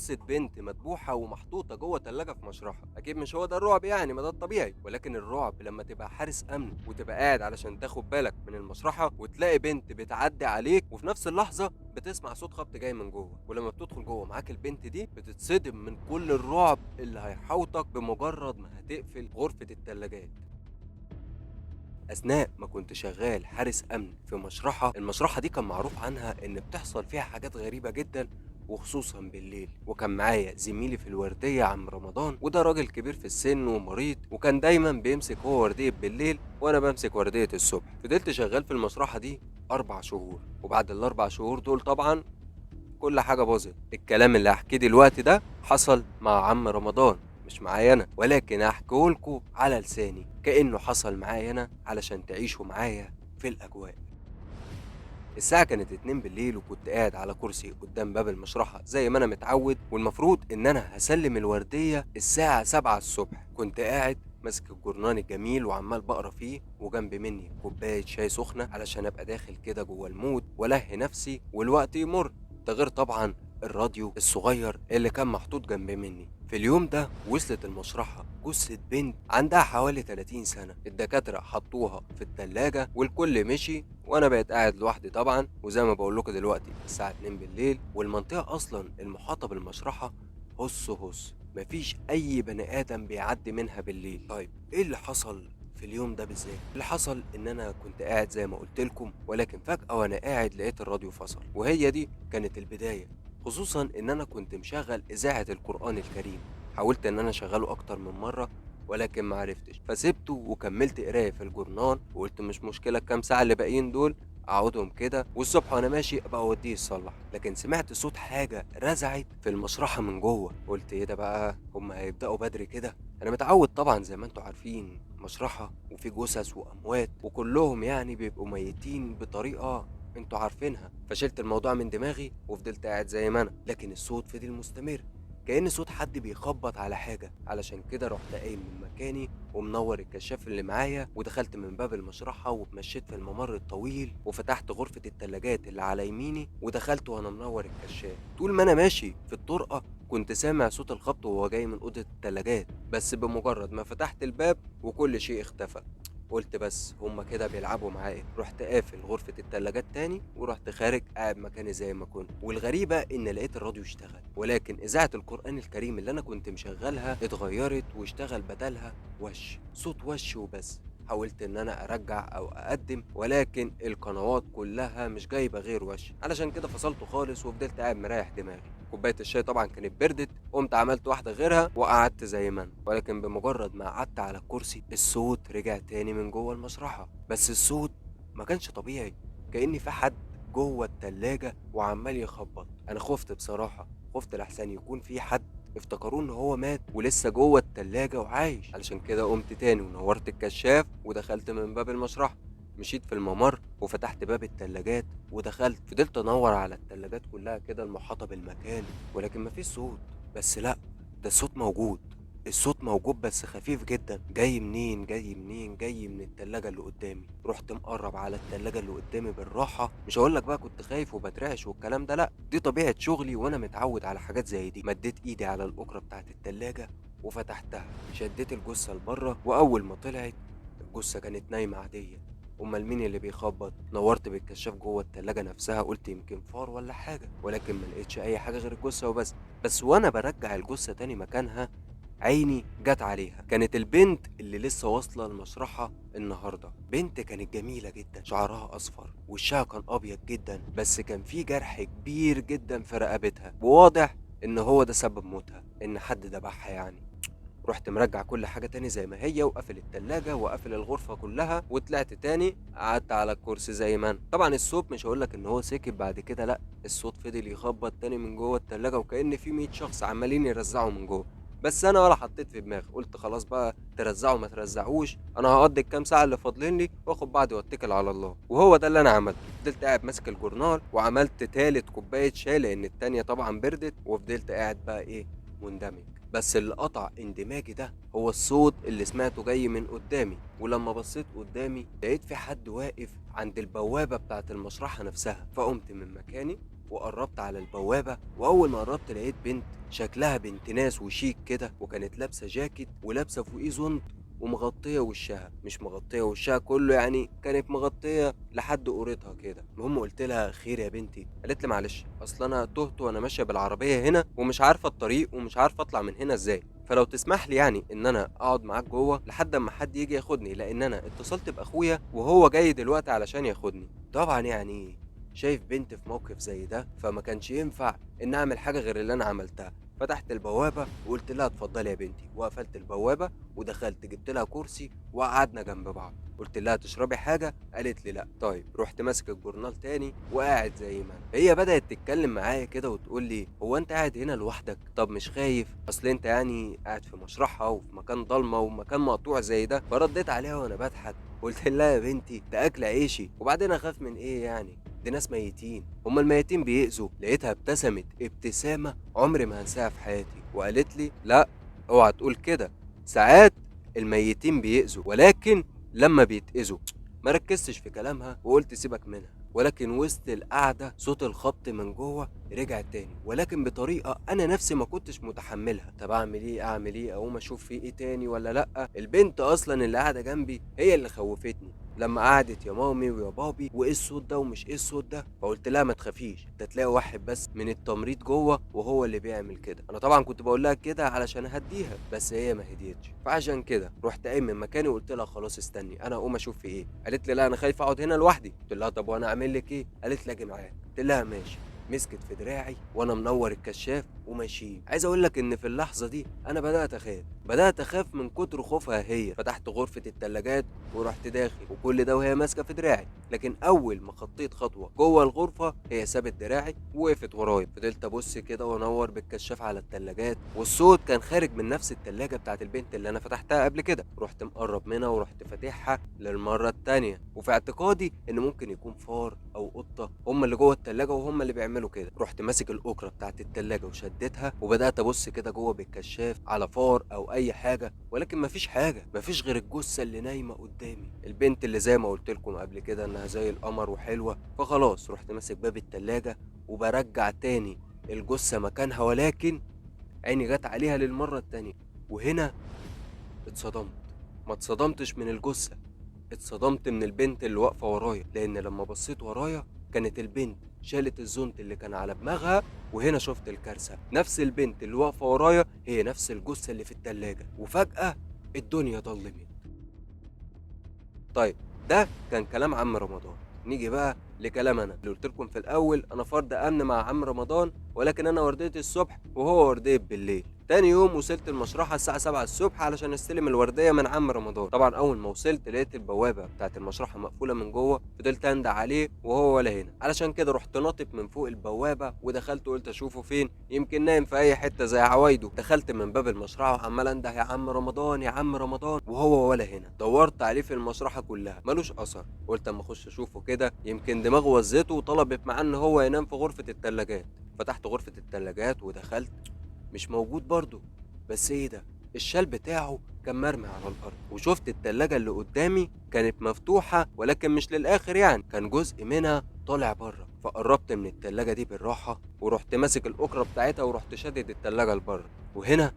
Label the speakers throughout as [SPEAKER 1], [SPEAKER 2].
[SPEAKER 1] جثة بنت مدبوحة ومحطوطة جوه تلاجة في مشرحة. أكيد مش هو ده الرعب يعني، ما ده الطبيعي، ولكن الرعب لما تبقى حارس أمن وتبقى قاعد علشان تاخد بالك من المشرحة وتلاقي بنت بتعدي عليك وفي نفس اللحظة بتسمع صوت خبط جاي من جوه، ولما بتدخل جوه معاك البنت دي بتتصدم من كل الرعب اللي هيحوطك بمجرد ما هتقفل غرفة التلاجات. أثناء ما كنت شغال حارس أمن في مشرحة، المشرحة دي كان معروف عنها إن بتحصل فيها حاجات غريبة جدا وخصوصا بالليل. وكان معايا زميلي في الوردية عم رمضان، وده راجل كبير في السن ومريض، وكان دايما بيمسك هو وردية بالليل وأنا بمسك وردية الصبح. فضلت شغال في المشرحة دي 4 شهور، وبعد ال4 شهور دول طبعا كل حاجة باظت. الكلام اللي هحكيه دلوقتي ده حصل مع عم رمضان، مش معايا انا، ولكن هحكيهولكوا على لساني كأنه حصل معايا انا علشان تعيشوا معايا في الأجواء. الساعة كانت 2 بالليل وكنت قاعد على كرسي قدام باب المشرحة زي ما أنا متعود، والمفروض إن أنا هسلم الوردية الساعة 7 الصبح. كنت قاعد ماسك الجورنان الجميل وعمال بقرا فيه، وجنب مني كوباية شاي سخنة علشان أبقى داخل كده جوه المود وألهي نفسي والوقت يمر. ده غير طبعا الراديو الصغير اللي كان محطوط جنب مني. في اليوم ده وصلت المشرحة جثة بنت عندها حوالي 30 سنة. الدكاترة حطوها في التلاجة والكل مشي وانا بقيت قاعد لوحدي طبعا. وزي ما بقول لكم دلوقتي الساعة 2 بالليل، والمنطقة اصلا المحاطة بالمشرحة هص هص، مفيش اي بني ادم بيعدي منها بالليل. طيب ايه اللي حصل في اليوم ده بالذات؟ اللي حصل ان انا كنت قاعد زي ما قلت لكم، ولكن فجأة وانا قاعد لقيت الراديو فصل، وهي دي كانت البداية. خصوصا ان انا كنت مشغل اذاعة القرآن الكريم. حاولت ان انا اشغله اكتر من مرة ولكن معرفتش، فسبته وكملت قرايه في الجورنال، وقلت مش مشكله الكام ساعه اللي باقيين دول اقعدهم كده والصبح وانا ماشي ابقى اوديه يصلح. لكن سمعت صوت حاجه رزعت في المشرحه من جوه. قلت ايه ده بقى، هم هيبداوا بدري كده؟ انا متعود طبعا زي ما انتوا عارفين مشرحه وفي جثث واموات وكلهم يعني بيبقوا ميتين بطريقه انتوا عارفينها. فشلت الموضوع من دماغي وفضلت قاعد زي ما انا، لكن الصوت فضل مستمر كأن صوت حد بيخبط على حاجة. علشان كده رحت قايم من مكاني ومنور الكشاف اللي معايا ودخلت من باب المشرحة واتمشيت في الممر الطويل وفتحت غرفة التلاجات اللي على يميني ودخلت وانا منور الكشاف. طول ما انا ماشي في الطرقة كنت سامع صوت الخبط وهو جاي من أوضة التلاجات، بس بمجرد ما فتحت الباب وكل شيء اختفى. قلت بس هما كده بيلعبوا معايا. رحت قافل غرفة التلاجات تاني ورحت خارج قاعد مكاني زي ما كنت. والغريبة ان لقيت الراديو اشتغل، ولكن اذاعة القرآن الكريم اللي انا كنت مشغلها اتغيرت واشتغل بدلها صوت وش وبس. حاولت ان انا ارجع او اقدم، ولكن القنوات كلها مش جايبه غير وش، علشان كده فصلته خالص وفضلت قاعد مريح دماغي. كوبايه الشاي طبعا كانت بردت، قمت عملت واحده غيرها وقعدت زي ما انا. ولكن بمجرد ما قعدت على الكرسي الصوت رجع تاني من جوه المشرحه، بس الصوت ما كانش طبيعي، كأن في حد جوه التلاجة وعمال يخبط. انا خفت بصراحه، خفت لحسن يكون في حد افتكروه ان هو مات ولسه جوه التلاجة وعايش. علشان كده قمت تاني ونورت الكشاف ودخلت من باب المشرحة. مشيت في الممر وفتحت باب التلاجات ودخلت، فضلت انور على التلاجات كلها كده المحاطة بالمكان، ولكن مفيش صوت. بس لا، ده الصوت موجود. الصوت موجود بس خفيف جدا. جاي منين جاي منين؟ جاي من التلاجة اللي قدامي. رحت مقرب على التلاجة اللي قدامي بالراحة. مش هقولك بقى كنت خايف وبترعش والكلام ده، لا، دي طبيعة شغلي وانا متعود على حاجات زي دي. مديت ايدي على الأكرة بتاعت التلاجة وفتحتها، شديت الجثة لبره، واول ما طلعت الجثة كانت نايمة عادية. امال مين اللي بيخبط؟ نورت بالكشاف جوه التلاجة نفسها، قلت يمكن فار ولا حاجة، ولكن ما لقيتش اي حاجة غير الجثة وبس. بس وانا برجع الجثة تاني مكانها عيني جت عليها. كانت البنت اللي لسه واصلة المشرحة النهاردة. بنت كانت جميلة جدا، شعرها أصفر، وشها كان أبيض جدا، بس كان في جرح كبير جدا في رقبتها، وواضح إن هو ده سبب موتها، إن حد ذبحها يعني. رحت مرجع كل حاجة تاني زي ما هي، وقافل التلاجة وقافل الغرفة كلها، وطلعت تاني قعدت على الكرسي زي ما انا. طبعا الصوت مش هقولك ان هو سكت بعد كده، لا، الصوت فضل يخبط تاني من جوه التلاجة وكأن في 100 شخص عمالين يرزعوا من جوه. بس انا ولا حطيت في دماغي، قلت خلاص بقى ترزعوا ما ترزعوش، انا هقضي الكام ساعة اللي فاضلين لي واخد بعضي واتكل على الله. وهو ده اللي انا عملته. فضلت قاعد ماسك الجورنال وعملت تالت كوباية شاي لان التانية طبعا بردت، وفضلت قاعد بقى ايه، مندمج. بس اللي قطع اندماجي ده هو الصوت اللي سمعته جاي من قدامي. ولما بصيت قدامي لقيت في حد واقف عند البوابة بتاعة المشرحة نفسها، فقمت من مكاني وقربت على البوابة، وأول ما قربت لقيت بنت شكلها بنت ناس وشيك كده، وكانت لابسة جاكيت ولابسة فوقيه زونت ومغطية وشها، مش مغطية وشها كله يعني، كانت مغطية لحد قورتها كده. المهم قلت لها خير يا بنتي؟ قالت لي معلش اصل انا تهت وانا ماشية بالعربية هنا ومش عارفة الطريق ومش عارفة اطلع من هنا ازاي، فلو تسمح لي يعني ان انا اقعد معاك جوه لحد اما حد يجي ياخدني، لان انا اتصلت باخويا وهو جاي دلوقتي علشان ياخدني. طبعا يعني شايف بنت في موقف زي ده، فما كانش ينفع ان اعمل حاجة غير اللي انا عملتها. فتحت البوابة وقلت لها اتفضلي يا بنتي، وقفلت البوابة ودخلت جبت لها كرسي وقعدنا جنب بعض. قلت لها تشربي حاجة؟ قالت لي لا. طيب رحت ماسك الجورنال تاني وقاعد زي ما أنا. هي بدأت تتكلم معايا كده وتقول لي هو انت قاعد هنا لوحدك؟ طب مش خايف؟ اصل انت يعني قاعد في مشرحة وفي مكان ضلمة ومكان مقطوع زي ده. فرديت عليها وانا بضحك قلت لها يا بنتي ده اكل عيشي، وبعدين اخاف من ايه يعني؟ دي ناس ميتين، هما الميتين بيأذوا؟ لقيتها ابتسمت ابتسامة عمري ما هنساها في حياتي، وقالت لي لا اوعى تقول كده، ساعات الميتين بيأذوا ولكن لما بيتأذوا. ما ركزتش في كلامها وقلت سيبك منها، ولكن وسط القعدة صوت الخبط من جوه رجع تاني، ولكن بطريقة أنا نفسي ما كنتش متحملها. طب أعمل إيه؟ أقوم أشوف في إيه تاني ولا لأ؟ البنت أصلا اللي قاعدة جنبي هي اللي خوفتني لما قعدت يا مامي ويا بابي وايه الصوت ده ومش ايه الصوت ده. فقلت لها ما تخافيش، ده تلاقي واحد بس من التمريض جوه وهو اللي بيعمل كده. انا طبعا كنت بقول لها كده علشان اهديها، بس هي ما هديتش، فعشان كده رحت قايم من مكاني وقلت لها خلاص استني انا اقوم اشوف في ايه. قالت لي لا انا خايفه اقعد هنا لوحدي. قلت لها طب وانا اعمل لك ايه؟ قالت لي اجي معاك. قلت لها ماشي. مسكت في دراعي وانا منور الكشاف وماشيين. عايز اقول لك ان في اللحظه دي انا بدات اخاف من كتر خوفها. هي فتحت غرفه التلاجات ورحت داخل، وكل ده وهي ماسكه في دراعي. لكن اول ما خطيت خطوه جوه الغرفه هي سابت دراعي ووقفت ورايا. فضلت ابص كده وانور بالكشاف على التلاجات، والصوت كان خارج من نفس التلاجه بتاعت البنت اللي انا فتحتها قبل كده. رحت مقرب منها ورحت فاتحها للمره التانيه، وفي اعتقادي ان ممكن يكون فار او قطه هم اللي جوه التلاجه وهم اللي بيعملوا كده. رحت ماسك الاكره بتاعت التلاجه وشدتها وبدات ابص كده جوه بالكشاف على فار او اي حاجه، ولكن مفيش حاجه، مفيش غير الجثه اللي نايمه قدامي، البنت اللي زي ما قلت لكم قبل كده انها زي القمر وحلوه. فخلاص رحت ماسك باب التلاجه وبرجع تاني الجثه مكانها، ولكن عيني جت عليها للمره التانيه. وهنا اتصدمت. ما اتصدمتش من الجثه، اتصدمت من البنت اللي واقفه ورايا، لان لما بصيت ورايا كانت البنت شالت الزونت اللي كان على دماغها. وهنا شفت الكارثه، نفس البنت اللي واقفه ورايا هي نفس الجثه اللي في التلاجه، وفجاه الدنيا ضلمت. طيب ده كان كلام عم رمضان. نيجي بقى لكلام انا اللي قلت لكم في الاول، انا فرد امن مع عم رمضان، ولكن انا ورديه الصبح وهو ورديه بالليل. تاني يوم وصلت المشرحه الساعه 7 الصبح علشان استلم الورديه من عم رمضان. طبعا اول ما وصلت لقيت البوابه بتاعت المشرحه مقفوله من جوه، فضلت اندع عليه وهو ولا هنا، علشان كده رحت ناطط من فوق البوابه ودخلت قلت اشوفه فين، يمكن نايم في اي حته زي عوايده. دخلت من باب المشرحه وعمال انده يا عم رمضان يا عم رمضان، وهو ولا هنا. دورت عليه في المشرحه كلها ملوش اثر. قلت اما اخش اشوفه كده يمكن دماغه وزته وطلبت معاه ان هو ينام في غرفه التلاجات. فتحت غرفه التلاجات ودخلت، مش موجود برضه. بس ايه ده؟ الشال بتاعه كان مرمي على الارض. وشفت التلاجة اللي قدامي كانت مفتوحة ولكن مش للاخر، يعني كان جزء منها طالع بره. فقربت من التلاجة دي بالراحة ورحت ماسك الأكرة بتاعتها ورحت شادد التلاجة لبره. وهنا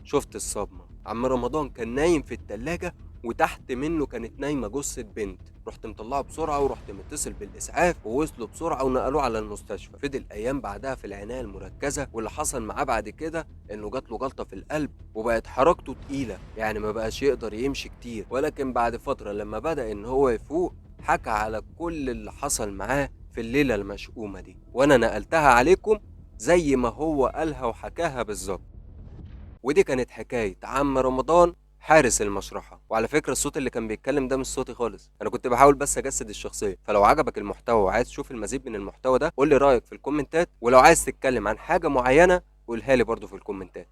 [SPEAKER 1] شفت الصدمة. عم رمضان كان نايم في التلاجة وتحت منه كانت نايمة جثة بنت. رحت مطلعه بسرعة ورحت متصل بالإسعاف ووصلوا بسرعة ونقلوه على المستشفى. فضل أيام بعدها في العناية المركزة، واللي حصل معاه بعد كده إنه جات له جلطة في القلب وبقت حركته تقيلة، يعني ما بقاش يقدر يمشي كتير. ولكن بعد فترة لما بدأ إن هو يفوق حكى على كل اللي حصل معاه في الليلة المشؤومة دي، وأنا نقلتها عليكم زي ما هو قالها وحكاها بالظبط. ودي كانت حكاية عم رمضان حارس المشرحة. وعلى فكرة الصوت اللي كان بيتكلم ده مش صوتي خالص، انا كنت بحاول بس اجسد الشخصية. فلو عجبك المحتوى وعايز تشوف المزيد من المحتوى ده قول لي رأيك في الكومنتات، ولو عايز تتكلم عن حاجة معينة قولها لي برضو في الكومنتات.